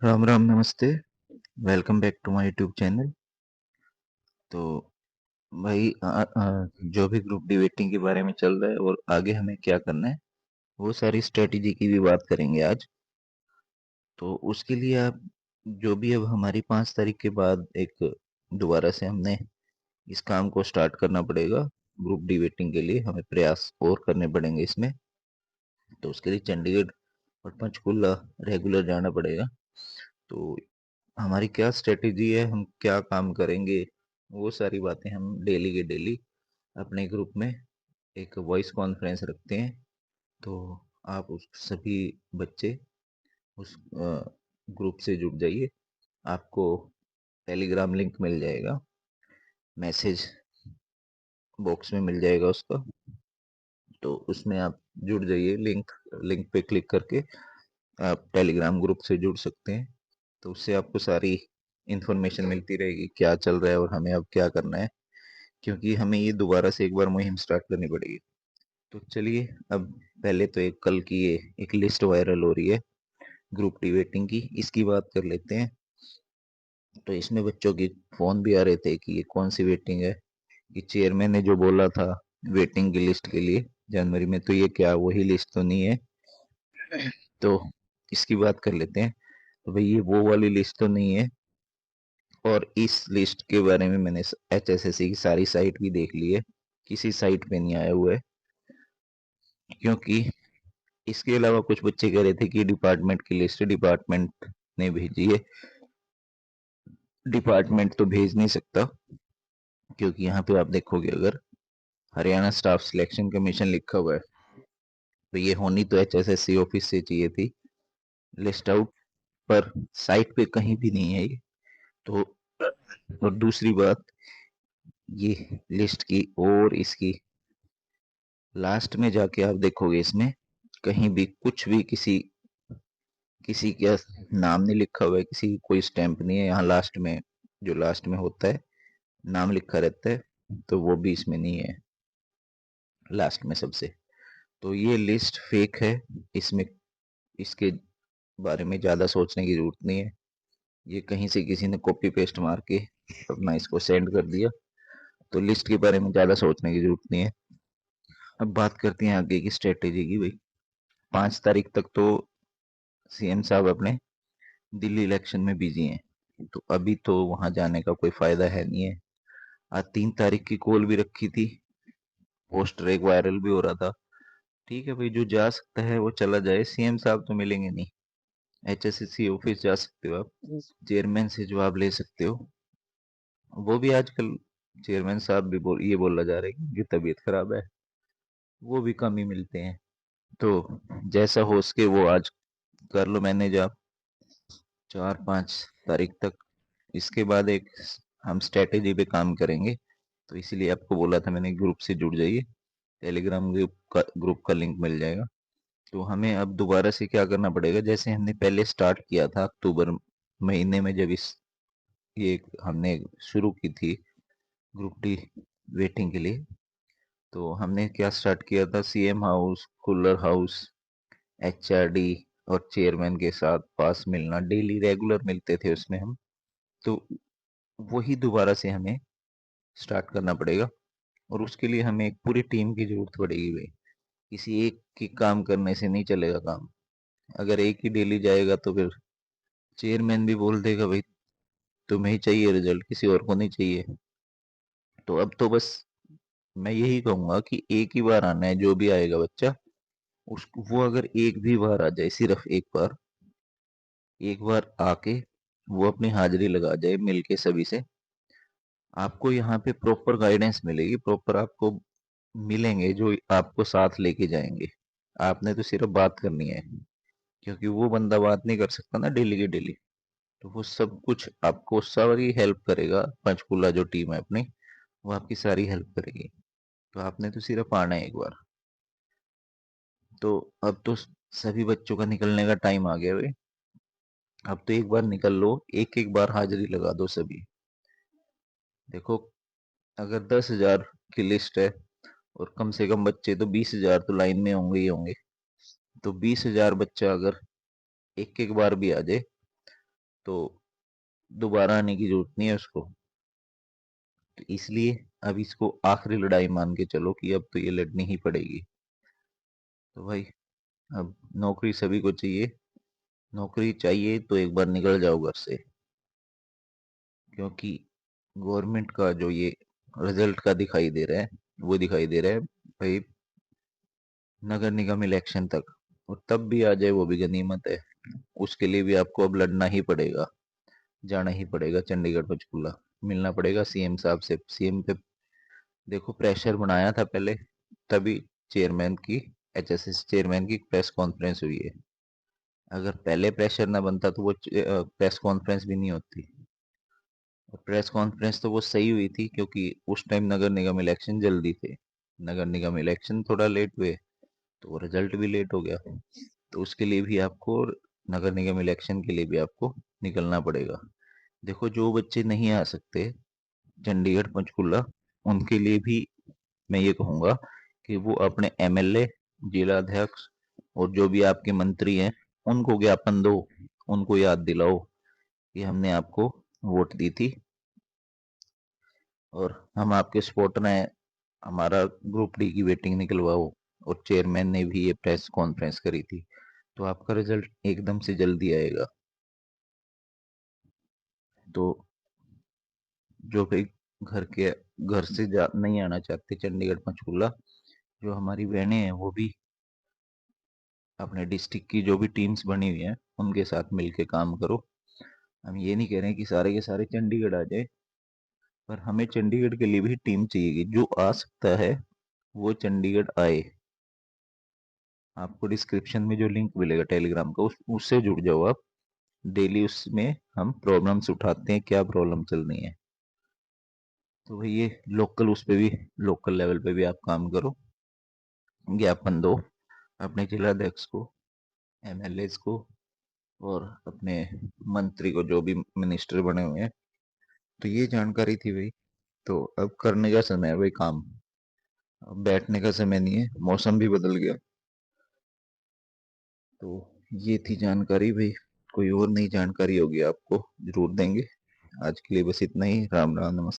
राम राम नमस्ते। Welcome back to my YouTube channel. तो भाई जो भी ग्रुप डिबेटिंग के बारे में चल रहा है और आगे हमें क्या करना है वो सारी स्ट्रेटेजी की भी बात करेंगे आज। तो उसके लिए आप जो भी अब हमारी 5 तारीख के बाद एक दोबारा से हमने इस काम को स्टार्ट करना पड़ेगा। ग्रुप डिबेटिंग के लिए हमें प्रयास और करने पड़ेंगे इसमें। तो उसके लिए चंडीगढ़ और पंचकुला रेगुलर जाना पड़ेगा। तो हमारी क्या स्ट्रेटेजी है, हम क्या काम करेंगे, वो सारी बातें हम डेली के डेली अपने ग्रुप में एक वॉइस कॉन्फ्रेंस रखते हैं। तो आप उस सभी बच्चे उस ग्रुप से जुड़ जाइए। आपको टेलीग्राम लिंक मिल जाएगा, मैसेज बॉक्स में मिल जाएगा उसका। तो उसमें आप जुड़ जाइए, लिंक लिंक पे क्लिक करके आप टेलीग्राम ग्रुप से जुड़ सकते हैं। तो उससे आपको सारी इंफॉर्मेशन मिलती रहेगी क्या चल रहा है और हमें अब क्या करना है, क्योंकि हमें ये दोबारा से एक बार मुहिम स्टार्ट करनी पड़ेगी। तो चलिए, अब पहले तो एक कल की ये एक लिस्ट वायरल हो रही है ग्रुप डिबेटिंग की, इसकी बात कर लेते हैं। तो इसमें बच्चों के फोन भी आ रहे थे कि ये कौन सी वेटिंग है, कि चेयरमैन ने जो बोला था वेटिंग की लिस्ट के लिए जनवरी में, तो ये क्या वही लिस्ट तो नहीं है। तो इसकी बात कर लेते हैं। तो भाई ये वो वाली लिस्ट तो नहीं है। और इस लिस्ट के बारे में मैंने HSSC की सारी साइट भी देख ली है, किसी साइट पे नहीं आया हुआ है। क्योंकि इसके अलावा कुछ बच्चे कह रहे थे कि डिपार्टमेंट की लिस्ट डिपार्टमेंट ने भेजी है। डिपार्टमेंट तो भेज नहीं सकता, क्योंकि यहाँ पे आप देखोगे अगर हरियाणा स्टाफ सिलेक्शन कमीशन लिखा हुआ है, तो ये होनी तो HSSC ऑफिस से चाहिए थी लिस्ट आउट, पर साइट पे कहीं भी नहीं है ये। तो और दूसरी बात, ये लिस्ट की और इसकी लास्ट में जाके आप देखोगे इसमें कहीं भी कुछ भी किसी किसी का नाम नहीं लिखा हुआ है, किसी की कोई स्टैंप नहीं है यहाँ लास्ट में। जो लास्ट में होता है नाम लिखा रहता है, तो वो भी इसमें नहीं है लास्ट में सबसे। तो ये लिस्ट फेक है। इसमें इसके बारे में ज्यादा सोचने की जरूरत नहीं है। ये कहीं से किसी ने कॉपी पेस्ट मार के अपना इसको सेंड कर दिया। तो लिस्ट के बारे में ज्यादा सोचने की जरूरत नहीं है। अब बात करते हैं आगे की स्ट्रेटेजी की। भाई 5 तारीख तक तो CM साहब अपने दिल्ली इलेक्शन में बिजी हैं, तो अभी तो वहां जाने का कोई फायदा है नहीं है। आज 3 तारीख की कॉल भी रखी थी, पोस्टर एक वायरल भी हो रहा था। ठीक है भाई, जो जा सकता है वो चला जाए। CM साहब तो मिलेंगे नहीं। HSSC ऑफिस जा सकते हो आप, चेयरमैन से जवाब ले सकते हो। वो भी आजकल चेयरमैन साहब भी ये बोला जा रहा है कि उनकी तबीयत खराब है, वो भी कम ही मिलते हैं। तो जैसा हो सके वो आज कर लो मैनेज आप, 4-5 तारीख तक। इसके बाद एक हम स्ट्रेटेजी पे काम करेंगे। तो इसीलिए आपको बोला था मैंने, ग्रुप से जुड़ जाइए, टेलीग्राम ग्रुप का लिंक मिल जाएगा। तो हमें अब दोबारा से क्या करना पड़ेगा, जैसे हमने पहले स्टार्ट किया था अक्टूबर महीने में, जब इस ये हमने शुरू की थी ग्रुप डी वेटिंग के लिए। तो हमने क्या स्टार्ट किया था, CM house, cooler house, HRD और चेयरमैन के साथ पास मिलना, डेली रेगुलर मिलते थे उसमें हम। तो वही दोबारा से हमें स्टार्ट करना पड़ेगा। और उसके लिए हमें एक पूरी टीम की जरूरत पड़ेगी भाई। किसी एक के काम करने से नहीं चलेगा काम। अगर एक ही डेली जाएगा तो फिर चेयरमैन भी बोल देगा भाई तुम्हें ही चाहिए रिजल्ट, किसी और को नहीं चाहिए। तो अब तो बस मैं यही कहूंगा कि एक ही बार आना है, जो भी आएगा बच्चा उस वो अगर एक भी बार आ जाए, सिर्फ एक बार आके वो अपनी हाजिरी लगा जाए मिलके सभी से, आपको यहाँ पे प्रॉपर गाइडेंस मिलेगी। प्रॉपर आपको मिलेंगे जो आपको साथ लेके जाएंगे। आपने तो सिर्फ बात करनी है, क्योंकि वो बंदा बात नहीं कर सकता ना डेली के डेली। तो वो सब कुछ आपको सारी हेल्प करेगा। पंचकुला जो टीम है अपनी, वो आपकी सारी हेल्प करेगी। तो आपने तो सिर्फ आना है एक बार। तो अब तो सभी बच्चों का निकलने का टाइम आ गया भाई। अब तो एक बार निकल लो, एक एक बार हाजिरी लगा दो सभी। देखो, अगर 10,000 की लिस्ट है और कम से कम बच्चे तो 20,000 तो लाइन में होंगे ही होंगे। तो 20,000 बच्चा अगर एक एक बार भी आ जाए, तो दोबारा आने की जरूरत नहीं है उसको। तो इसलिए अब इसको आखिरी लड़ाई मान के चलो कि अब तो ये लड़नी ही पड़ेगी। तो भाई, अब नौकरी सभी को चाहिए। नौकरी चाहिए तो एक बार निकल जाओ घर से, क्योंकि गवर्नमेंट का जो ये रिजल्ट का दिखाई दे रहा है, वो दिखाई दे रहा है भाई नगर निगम इलेक्शन तक। और तब भी आ जाए वो भी गनीमत है। उसके लिए भी आपको अब लड़ना ही पड़ेगा, जाना ही पड़ेगा चंडीगढ़ पंचकुला, मिलना पड़ेगा सीएम साहब से। सीएम पे देखो प्रेशर बनाया था पहले, तभी चेयरमैन की एचएसएस चेयरमैन की प्रेस कॉन्फ्रेंस हुई है। अगर पहले प्रेशर ना बनता तो वो प्रेस कॉन्फ्रेंस भी नहीं होती। और प्रेस कॉन्फ्रेंस तो वो सही हुई थी क्योंकि उस टाइम नगर निगम इलेक्शन जल्दी थे। नगर निगम इलेक्शन थोड़ा लेट हुए तो वो रिजल्ट भी लेट हो गया। तो उसके लिए भी आपको, नगर निगम इलेक्शन के लिए भी आपको निकलना पड़ेगा। देखो जो बच्चे नहीं आ सकते चंडीगढ़ पंचकुला, उनके लिए भी मैं ये कहूंगा कि वो अपने एमएलए, जिला अध्यक्ष और जो भी आपके मंत्री हैं उनको ज्ञापन दो, उनको याद दिलाओ कि हमने आपको वोट दी थी और हम आपके सपोर्टर हैं। हमारा ग्रुप डी की वेटिंग निकलवाओ। और चेयरमैन ने भी ये प्रेस कॉन्फ्रेंस करी थी, तो आपका रिजल्ट एकदम से जल्दी आएगा। तो जो भी घर से नहीं आना चाहते चंडीगढ़ पंचकुला, जो हमारी बहनें हैं वो भी अपने डिस्ट्रिक्ट की जो भी टीम्स बनी हुई हैं उनके साथ मिलके काम करो। हम ये नहीं कह रहे हैं कि सारे के सारे चंडीगढ़ आ जाए, पर हमें चंडीगढ़ के लिए भी टीम चाहिए कि जो आ सकता है वो चंडीगढ़ आए। आपको डिस्क्रिप्शन में जो लिंक मिलेगा टेलीग्राम का, उससे जुड़ जाओ आप। डेली उसमें हम प्रॉब्लम्स उठाते हैं, क्या प्रॉब्लम चल रही है। तो भाई ये लोकल, उस पे भी लोकल लेवल पे भी आप काम करो, ज्ञापन दो अपने जिला अध्यक्ष को, एमएलए को और अपने मंत्री को, जो भी मिनिस्टर बने हुए हैं। तो ये जानकारी थी भाई। तो अब करने का समय है भाई काम, अब बैठने का समय नहीं है, मौसम भी बदल गया। तो ये थी जानकारी भाई। कोई और नई जानकारी होगी आपको जरूर देंगे। आज के लिए बस इतना ही। राम राम, नमस्ते।